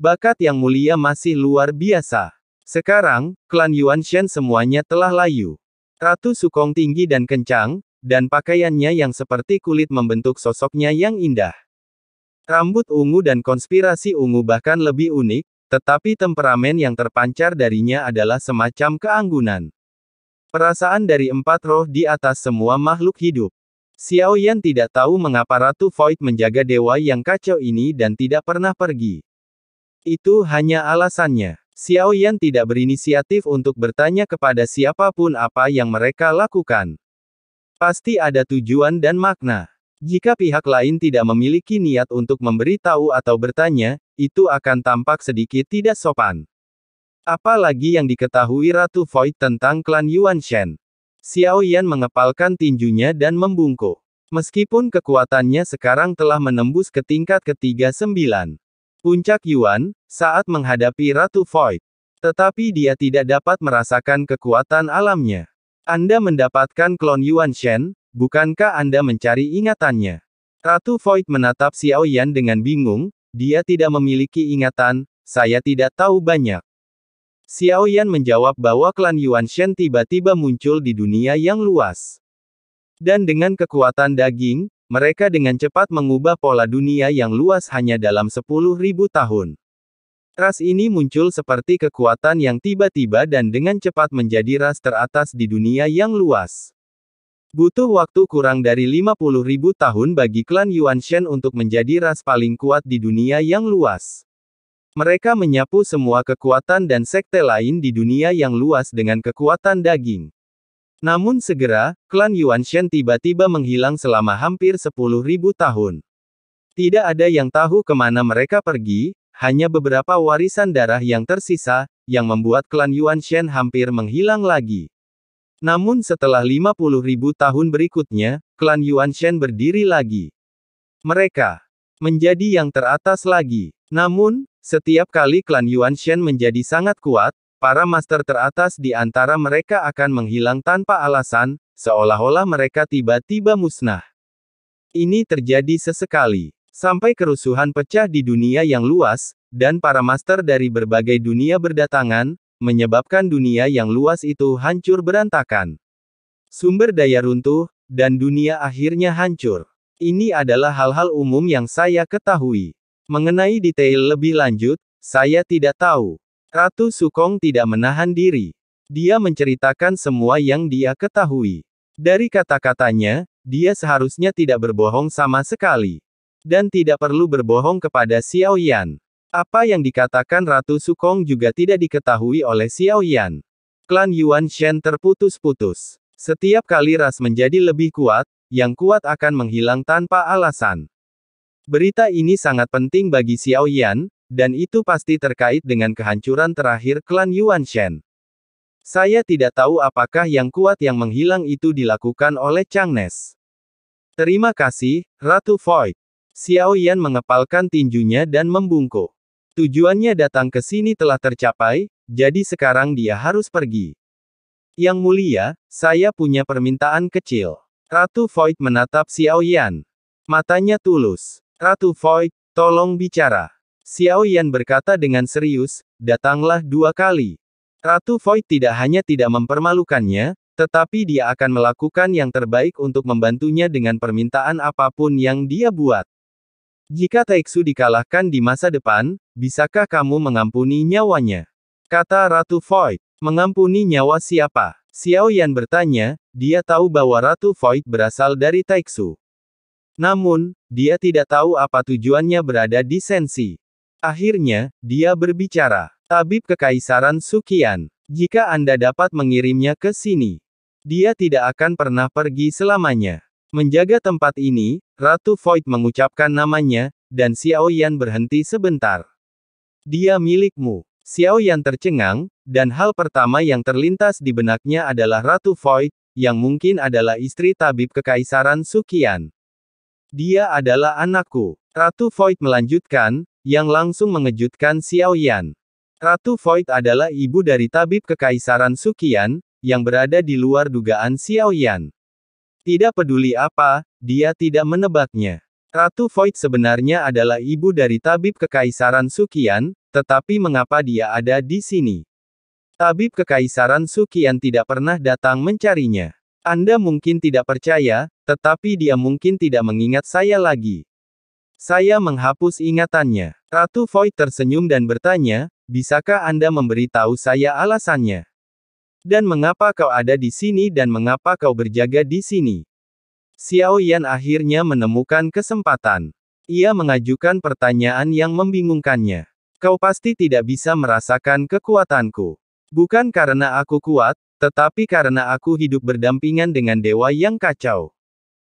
Bakat yang mulia masih luar biasa. Sekarang, klan Yuanshan semuanya telah layu. Ratu Sukong tinggi dan kencang, dan pakaiannya yang seperti kulit membentuk sosoknya yang indah. Rambut ungu dan konspirasi ungu bahkan lebih unik, tetapi temperamen yang terpancar darinya adalah semacam keanggunan. Perasaan dari empat roh di atas semua makhluk hidup. Xiao Yan tidak tahu mengapa Ratu Void menjaga dewa yang kacau ini dan tidak pernah pergi. Itu hanya alasannya. Xiao Yan tidak berinisiatif untuk bertanya kepada siapapun apa yang mereka lakukan. Pasti ada tujuan dan makna. Jika pihak lain tidak memiliki niat untuk memberi tahu atau bertanya, itu akan tampak sedikit tidak sopan. Apalagi yang diketahui Ratu Void tentang klan Yuanshan. Xiao Yan mengepalkan tinjunya dan membungkuk. Meskipun kekuatannya sekarang telah menembus ke tingkat ke-39. Puncak Yuan, saat menghadapi Ratu Void. Tetapi dia tidak dapat merasakan kekuatan alamnya. Anda mendapatkan klon Yuanshan, bukankah Anda mencari ingatannya? Ratu Void menatap Xiao Yan dengan bingung, dia tidak memiliki ingatan, saya tidak tahu banyak. Xiao Yan menjawab bahwa klan Yuanshan tiba-tiba muncul di dunia yang luas. Dan dengan kekuatan daging, mereka dengan cepat mengubah pola dunia yang luas hanya dalam 10.000 tahun. Ras ini muncul seperti kekuatan yang tiba-tiba dan dengan cepat menjadi ras teratas di dunia yang luas. Butuh waktu kurang dari 50.000 tahun bagi klan Yuanshan untuk menjadi ras paling kuat di dunia yang luas. Mereka menyapu semua kekuatan dan sekte lain di dunia yang luas dengan kekuatan daging. Namun segera, klan Yuanshan tiba-tiba menghilang selama hampir 10.000 tahun. Tidak ada yang tahu kemana mereka pergi, hanya beberapa warisan darah yang tersisa, yang membuat klan Yuanshan hampir menghilang lagi. Namun setelah 50.000 tahun berikutnya, klan Yuanshan berdiri lagi. Mereka menjadi yang teratas lagi. Namun, setiap kali klan Yuanshan menjadi sangat kuat, para master teratas di antara mereka akan menghilang tanpa alasan, seolah-olah mereka tiba-tiba musnah. Ini terjadi sesekali, sampai kerusuhan pecah di dunia yang luas, dan para master dari berbagai dunia berdatangan, menyebabkan dunia yang luas itu hancur berantakan. Sumber daya runtuh, dan dunia akhirnya hancur. Ini adalah hal-hal umum yang saya ketahui. Mengenai detail lebih lanjut, saya tidak tahu. Ratu Sukong tidak menahan diri. Dia menceritakan semua yang dia ketahui. Dari kata-katanya, dia seharusnya tidak berbohong sama sekali. Dan tidak perlu berbohong kepada Xiao Yan. Apa yang dikatakan Ratu Sukong juga tidak diketahui oleh Xiao Yan. Klan Yuanshan terputus-putus. Setiap kali ras menjadi lebih kuat, yang kuat akan menghilang tanpa alasan. Berita ini sangat penting bagi Xiao Yan, dan itu pasti terkait dengan kehancuran terakhir klan Yuanshan. Saya tidak tahu apakah yang kuat yang menghilang itu dilakukan oleh Changnes. Terima kasih, Ratu Void. Xiao Yan mengepalkan tinjunya dan membungkuk. Tujuannya datang ke sini telah tercapai, jadi sekarang dia harus pergi. Yang mulia, saya punya permintaan kecil. Ratu Void menatap Xiao Yan. Matanya tulus. Ratu Void, tolong bicara. Xiao Yan berkata dengan serius, datanglah 2 kali. Ratu Void tidak hanya tidak mempermalukannya, tetapi dia akan melakukan yang terbaik untuk membantunya dengan permintaan apapun yang dia buat. Jika Taixu dikalahkan di masa depan, bisakah kamu mengampuni nyawanya? Kata Ratu Void. Mengampuni nyawa siapa? Xiao Yan bertanya, dia tahu bahwa Ratu Void berasal dari Taixu. Namun, dia tidak tahu apa tujuannya berada di Sensi. Akhirnya, dia berbicara. Tabib Kekaisaran Suqian. Jika Anda dapat mengirimnya ke sini, dia tidak akan pernah pergi selamanya. Menjaga tempat ini, Ratu Void mengucapkan namanya, dan Xiao Yan berhenti sebentar. Dia milikmu. Xiao Yan tercengang, dan hal pertama yang terlintas di benaknya adalah Ratu Void, yang mungkin adalah istri Tabib Kekaisaran Suqian. Dia adalah anakku. Ratu Void melanjutkan, yang langsung mengejutkan Xiao Yan. Ratu Void adalah ibu dari Tabib Kekaisaran Suqian, yang berada di luar dugaan Xiao Yan. Tidak peduli apa, dia tidak menebaknya. Ratu Void sebenarnya adalah ibu dari Tabib Kekaisaran Suqian, tetapi mengapa dia ada di sini? Tabib Kekaisaran Suqian tidak pernah datang mencarinya. Anda mungkin tidak percaya, tetapi dia mungkin tidak mengingat saya lagi. Saya menghapus ingatannya. Ratu Void tersenyum dan bertanya, bisakah Anda memberitahu saya alasannya? Dan mengapa kau ada di sini dan mengapa kau berjaga di sini? Xiao Yan akhirnya menemukan kesempatan. Ia mengajukan pertanyaan yang membingungkannya. Kau pasti tidak bisa merasakan kekuatanku. Bukan karena aku kuat, tetapi karena aku hidup berdampingan dengan dewa yang kacau.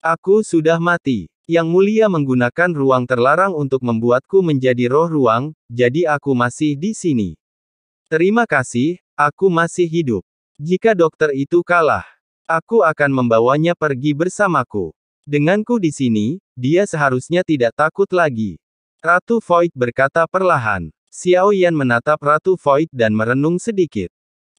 Aku sudah mati. Yang Mulia menggunakan ruang terlarang untuk membuatku menjadi roh ruang, jadi aku masih di sini. Terima kasih, aku masih hidup. Jika dokter itu kalah, aku akan membawanya pergi bersamaku. Denganku di sini, dia seharusnya tidak takut lagi. Ratu Void berkata perlahan. Xiao Yan menatap Ratu Void dan merenung sedikit.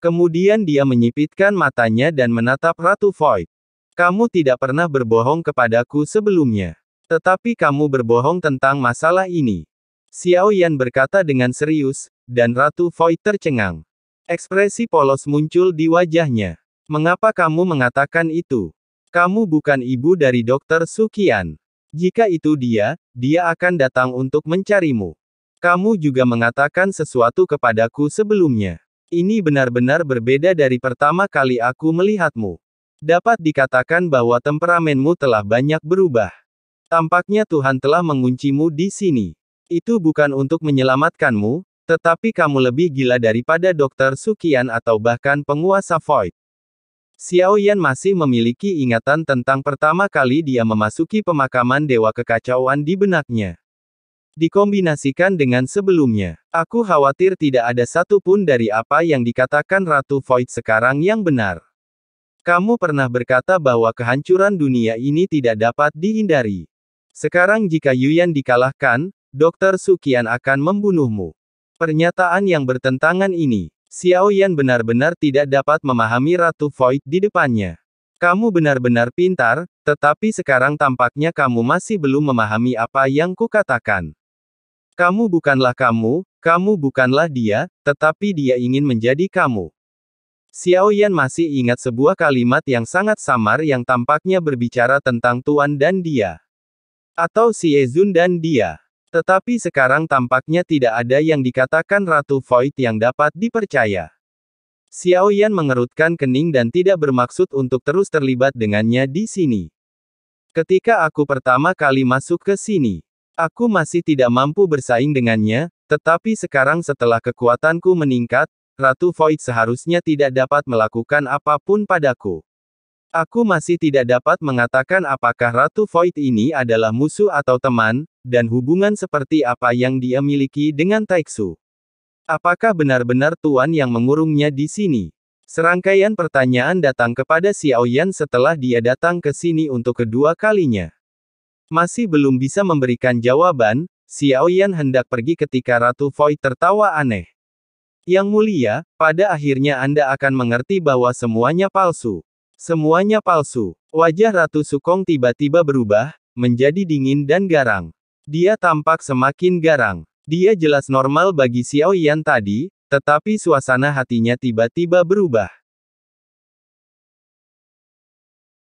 Kemudian dia menyipitkan matanya dan menatap Ratu Void. Kamu tidak pernah berbohong kepadaku sebelumnya. Tetapi kamu berbohong tentang masalah ini. Xiao Yan berkata dengan serius, dan Ratu Void tercengang. Ekspresi polos muncul di wajahnya. Mengapa kamu mengatakan itu? Kamu bukan ibu dari Dokter Suqian. Jika itu dia akan datang untuk mencarimu. Kamu juga mengatakan sesuatu kepadaku sebelumnya. Ini benar-benar berbeda dari pertama kali aku melihatmu. Dapat dikatakan bahwa temperamenmu telah banyak berubah. Tampaknya Tuhan telah menguncimu di sini. Itu bukan untuk menyelamatkanmu, tetapi kamu lebih gila daripada Dokter Suqian atau bahkan penguasa Void. Xiao Yan masih memiliki ingatan tentang pertama kali dia memasuki pemakaman Dewa Kekacauan di benaknya. Dikombinasikan dengan sebelumnya, aku khawatir tidak ada satu pun dari apa yang dikatakan Ratu Void sekarang yang benar. Kamu pernah berkata bahwa kehancuran dunia ini tidak dapat dihindari. Sekarang jika Yuyan dikalahkan, Dokter Suqian akan membunuhmu. Pernyataan yang bertentangan ini, Xiao Yan benar-benar tidak dapat memahami Ratu Void di depannya. Kamu benar-benar pintar, tetapi sekarang tampaknya kamu masih belum memahami apa yang kukatakan. Kamu bukanlah dia, tetapi dia ingin menjadi kamu. Xiao Yan masih ingat sebuah kalimat yang sangat samar yang tampaknya berbicara tentang Tuan dan dia. Atau Xie Zun dan dia. Tetapi sekarang tampaknya tidak ada yang dikatakan Ratu Void yang dapat dipercaya. Xiao Yan mengerutkan kening dan tidak bermaksud untuk terus terlibat dengannya di sini. Ketika aku pertama kali masuk ke sini, aku masih tidak mampu bersaing dengannya, tetapi sekarang setelah kekuatanku meningkat, Ratu Void seharusnya tidak dapat melakukan apapun padaku. Aku masih tidak dapat mengatakan apakah Ratu Void ini adalah musuh atau teman, dan hubungan seperti apa yang dia miliki dengan Taixu. Apakah benar-benar Tuan yang mengurungnya di sini? Serangkaian pertanyaan datang kepada Xiao Yan setelah dia datang ke sini untuk kedua kalinya. Masih belum bisa memberikan jawaban, Xiao Yan hendak pergi ketika Ratu Void tertawa aneh. Yang Mulia, pada akhirnya Anda akan mengerti bahwa semuanya palsu. Semuanya palsu. Wajah Ratu Sukong tiba-tiba berubah, menjadi dingin dan garang. Dia tampak semakin garang. Dia jelas normal bagi Xiao Yan tadi, tetapi suasana hatinya tiba-tiba berubah.